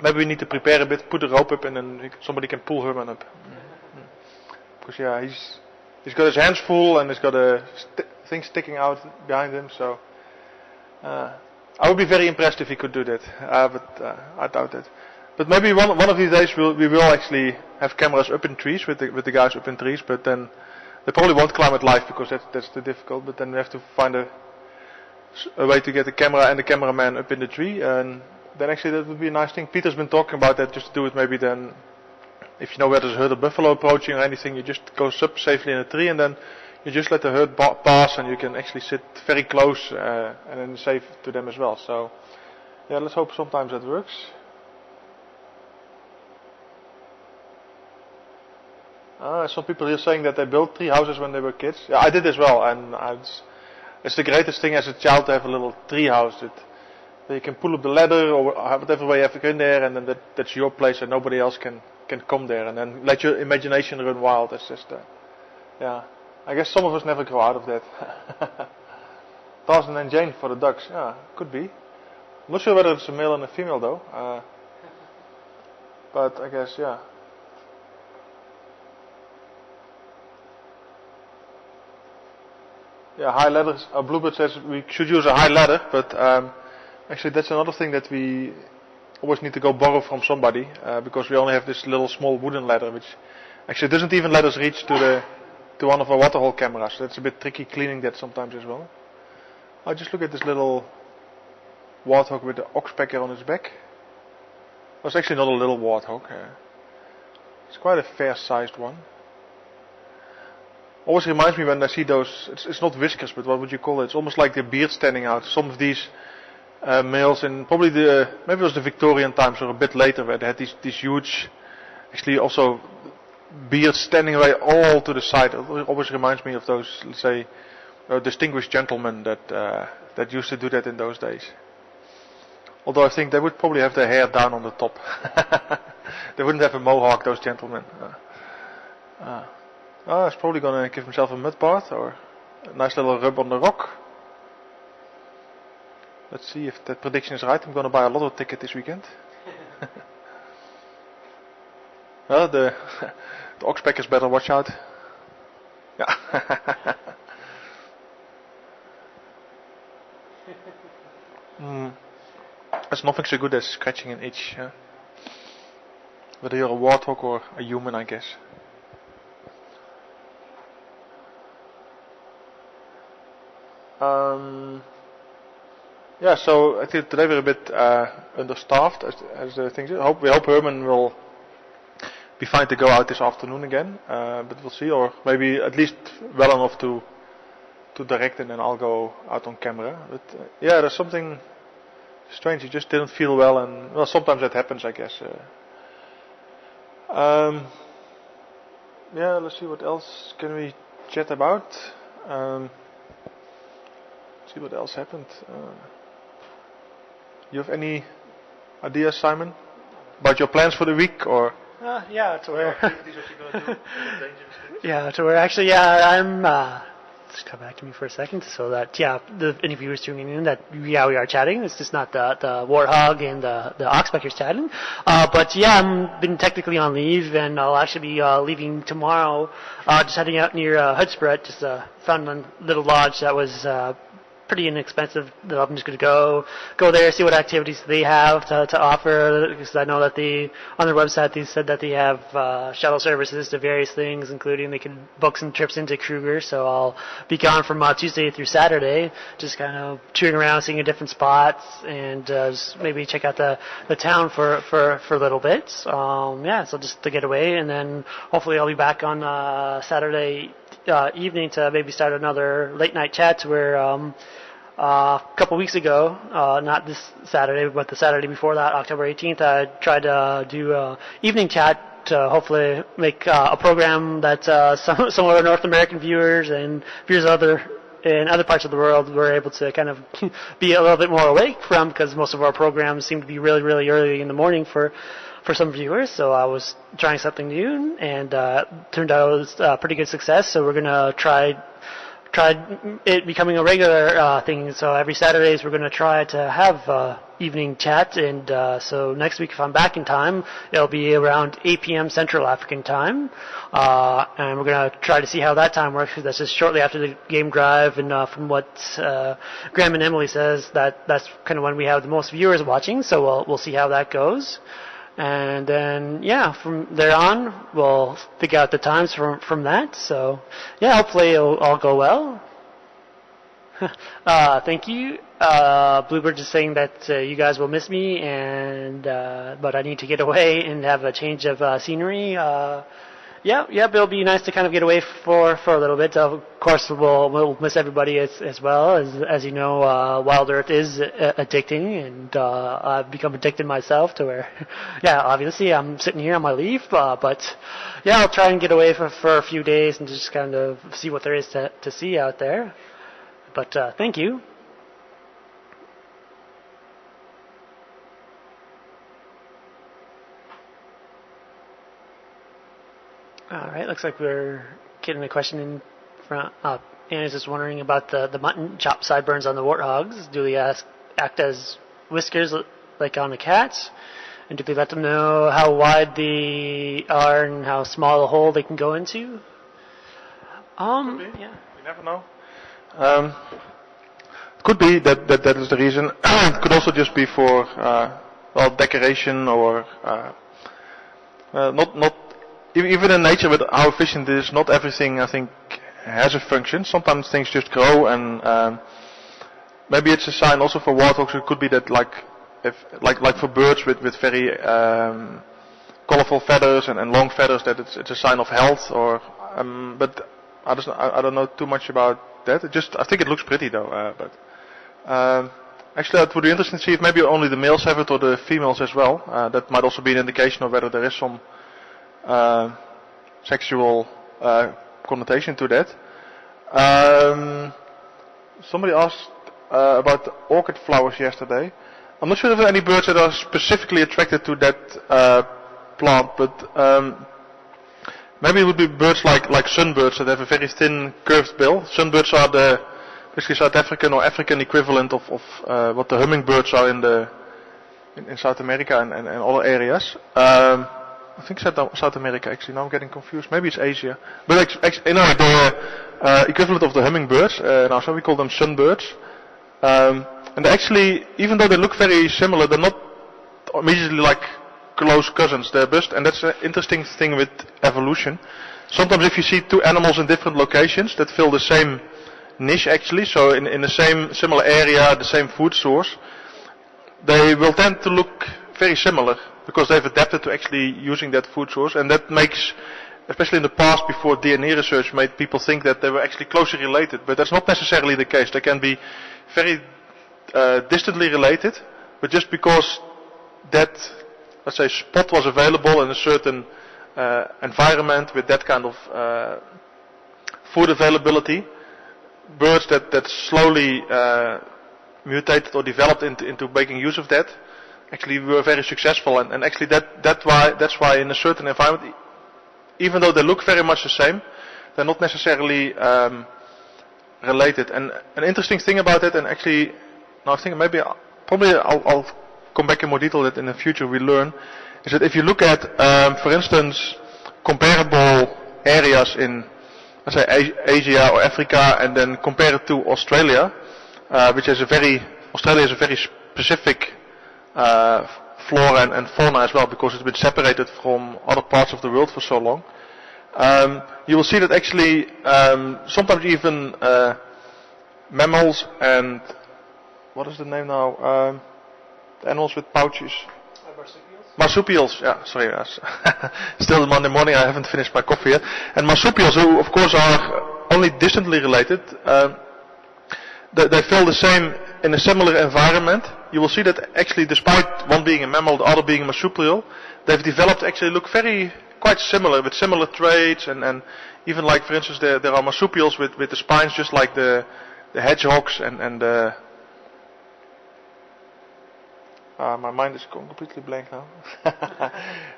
maybe we need to prepare a bit, put a rope up, and then somebody can pull Herman up. Because yeah, he's got his hands full and he's got a thing sticking out behind him. So I would be very impressed if he could do that, but I doubt it. But maybe one of these days we will actually have cameras up in trees with the guys up in trees. But then they probably won't climb it live because that's too difficult. But then we have to find a way to get the camera and the cameraman up in the tree, and then actually that would be a nice thing. Peter's been talking about that, just to do it maybe then, if you know where there's a herd of buffalo approaching or anything, you just go up safely in a tree and then you just let the herd pass and you can actually sit very close and then safe to them as well. So yeah, let's hope sometimes that works. Some people here saying that they built tree houses when they were kids. Yeah, I did as well, and it's the greatest thing as a child to have a little tree house that you can pull up the ladder or whatever way you have to go in there, and then that's your place and nobody else can come there, and then let your imagination run wild. That's just yeah. I guess some of us never grow out of that. Tarzan and Jane for the ducks. Yeah, could be. I'm not sure whether it's a male and a female though. But I guess yeah. Yeah, high ladders. Bluebird says we should use a high ladder, but actually that's another thing that we always need to go borrow from somebody, because we only have this little small wooden ladder, which actually doesn't even let us reach to one of our waterhole cameras. So it's a bit tricky cleaning that sometimes as well. I just look at this little warthog with the oxpecker on its back. Well, it's actually not a little warthog. It's quite a fair-sized one. Always reminds me when I see those, it's not whiskers, but what would you call it? It's almost like the beard standing out. Some of these males in probably maybe it was the Victorian times or a bit later, where they had these huge, actually also beards standing away all to the side. It always reminds me of those, let's say, distinguished gentlemen that used to do that in those days. Although I think they would probably have their hair down on the top. They wouldn't have a mohawk, those gentlemen. He's probably going to give himself a mud bath or a nice little rub on the rock. Let's see if that prediction is right. I'm going to buy a lotto ticket this weekend. Well, the oxpeckers better watch out. Yeah. There's nothing so good as scratching an itch. Whether you're a warthog or a human, I guess. Yeah, so I think today we're a bit understaffed as the things. We hope Herman will be fine to go out this afternoon again, but we'll see, or maybe at least well enough to direct, and then I'll go out on camera. But yeah, there's something strange. He just didn't feel well, and well, sometimes that happens, I guess. Yeah, let's see what else can we chat about. See what else happened. You have any ideas, Simon, about your plans for the week, or? Yeah, to where. Yeah, to where actually, yeah, I'm. Just come back to me for a second, so that the interviewers tuning in, that we are chatting. It's just not the warthog and the oxpeckers chatting. But yeah, I'm been technically on leave, and I'll actually be leaving tomorrow. Just heading out near Hoodspruit. Just found a little lodge that was pretty inexpensive. That I'm just going to go there, see what activities they have to offer. Because I know that on their website they said that they have shuttle services to various things, including they can book some trips into Kruger. So I'll be gone from Tuesday through Saturday, just kind of touring around, seeing different spots, and just maybe check out the town for a little bit. Yeah, so just to get away, and then hopefully I'll be back on Saturday evening to maybe start another late night chat where a couple weeks ago, not this Saturday, but the Saturday before that, October 18th, I tried to do an evening chat to hopefully make a program that some of our North American viewers and viewers in other parts of the world were able to kind of be a little bit more awake from, because most of our programs seem to be really, really early in the morning for some viewers. So I was trying something new, and turned out it was pretty good success. So we're going to try tried it becoming a regular thing. So every Saturdays we're going to try to have evening chat, and so next week if I'm back in time, it'll be around 8 p.m. Central African time, and we're going to try to see how that time works, because that's just shortly after the game drive, and from what Graham and Emily says, that's kind of when we have the most viewers watching, so we'll see how that goes. And then, from there on, we'll figure out the times from that. So, hopefully it'll all go well. Thank you. Bluebird is saying that you guys will miss me, but I need to get away and have a change of scenery. It'll be nice to kind of get away for a little bit. Of course, we'll miss everybody as well. As you know, Wild Earth is addicting, and I've become addicted myself to where, obviously I'm sitting here on my leave, but I'll try and get away for a few days and just kind of see what there is to see out there. But thank you. All right, looks like we're getting a question in from Anna's just wondering about the mutton chop sideburns on the warthogs. Do they act as whiskers like on a cat? And do they let them know how wide they are and how small a hole they can go into? You never know. It could be that is the reason. It could also just be for decoration or not. Even in nature, with how efficient it is, not everything I think has a function. Sometimes things just grow, and maybe it's a sign also for warthogs. It could be that like for birds with very colorful feathers and long feathers, that it's a sign of health. Or but I don't know too much about that. I think it looks pretty though. Actually, it would be interesting to see if maybe only the males have it or the females as well. That might also be an indication of whether there is some sexual connotation to that. Somebody asked about the orchid flowers yesterday. I'm not sure if there are any birds that are specifically attracted to that plant, but maybe it would be birds like sunbirds that have a very thin curved bill. Sunbirds are the basically South African or African equivalent of what the hummingbirds are in South America and other areas. I think South America actually. Now I'm getting confused. Maybe it's Asia. But the equivalent of the hummingbirds. So we call them sunbirds. And actually, even though they look very similar, they're not immediately like close cousins. They're and that's an interesting thing with evolution. Sometimes if you see two animals in different locations that fill the same niche actually, so in the same similar area, the same food source, they will tend to look very similar, because they've adapted to actually using that food source, and that makes, especially in the past before DNA research, made people think that they were actually closely related, but that's not necessarily the case. They can be very distantly related, but just because that, let's say, spot was available in a certain environment with that kind of food availability, birds that slowly mutated or developed into making use of that actually were very successful, and actually that's why in a certain environment, even though they look very much the same, they're not necessarily related. And an interesting thing about that, and actually now I think maybe I'll come back in more detail that in the future we learn, is that if you look at for instance comparable areas in, let's say, Asia or Africa, and then compare it to Australia, which is Australia is a very specific flora and fauna as well, because it's been separated from other parts of the world for so long. You will see that actually sometimes even mammals and, what is the name now? The animals with pouches. Marsupials, sorry. Still Monday morning, I haven't finished my coffee yet. And marsupials, who of course are only distantly related, they feel the same in a similar environment. You will see that actually, despite one being a mammal, the other being a marsupial, they've developed actually look quite similar, with similar traits, and even like, for instance, there are marsupials with the spines just like the hedgehogs and the... my mind is going completely blank now.